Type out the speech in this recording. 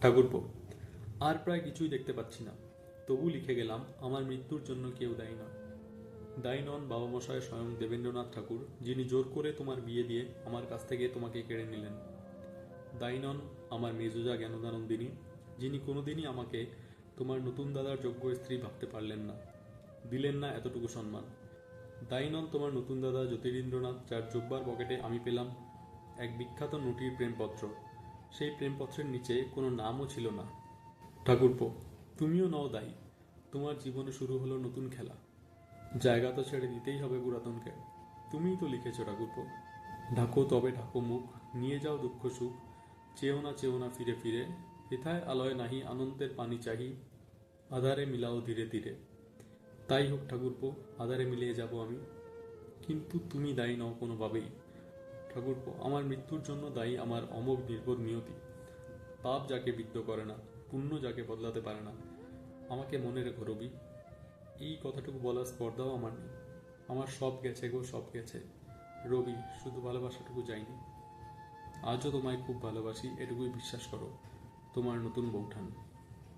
ঠাকুরপো, আর প্রায় কিছুই দেখতে পাচ্ছি না, তবু লিখে গেলাম আমার মৃত্যুর জন্য কেউ দায়ী নয়। দায়ী নন বাবা মশায় স্বয়ং দেবেন্দ্রনাথ ঠাকুর, যিনি জোর করে তোমার বিয়ে দিয়ে আমার কাছ থেকে তোমাকে কেড়ে নিলেন। দায়ী নন আমার মেজোজা জ্ঞানদানন্দিনী, যিনি কোনোদিনই আমাকে তোমার নতুন দাদার যোগ্য স্ত্রী ভাবতে পারলেন না, দিলেন না এতটুকু সম্মান। দায়ী নন তোমার নতুন দাদা জ্যোতিরিন্দ্রনাথ, যার জব্বার পকেটে আমি পেলাম এক বিখ্যাত নটির প্রেমপত্র। সেই প্রেমপত্রের নিচে কোনো নামও ছিল না। ঠাকুরপো, তুমিও নও দায়ী, তোমার জীবনে শুরু হলো নতুন খেলা। জায়গা তো ছেড়ে দিতেই হবে পুরাতনকে। তুমিই তো লিখেছ ঠাকুরপো, ঢাকো তবে ঢাকো মুখ, নিয়ে যাও দুঃখ সুখ, চেও না ফিরে ফিরে, হেথায় আলয় নাহি আনন্দের পানি চাহি, আধারে মিলাও ধীরে ধীরে। তাই হোক ঠাকুরপো, আধারে মিলিয়ে যাব আমি, কিন্তু তুমি দায়ী নও কোনোভাবেই। ঠাকুরপো, আমার মৃত্যুর জন্য দায়ী আমার অমোঘ নির্বোধ নিয়তি। পাপ যাকে বিদ্ধ করে না, পুণ্য যাকে বদলাতে পারে না। আমাকে মনে রেখো রবি, এই কথাটুকু বলার স্পর্ধাও আমার নেই। আমার সব গেছে গো, সব গেছে রবি, শুধু ভালোবাসাটুকু যায়নি। আজও তোমায় খুব ভালোবাসি, এটুকুই বিশ্বাস করো। তোমার নতুন বউঠান।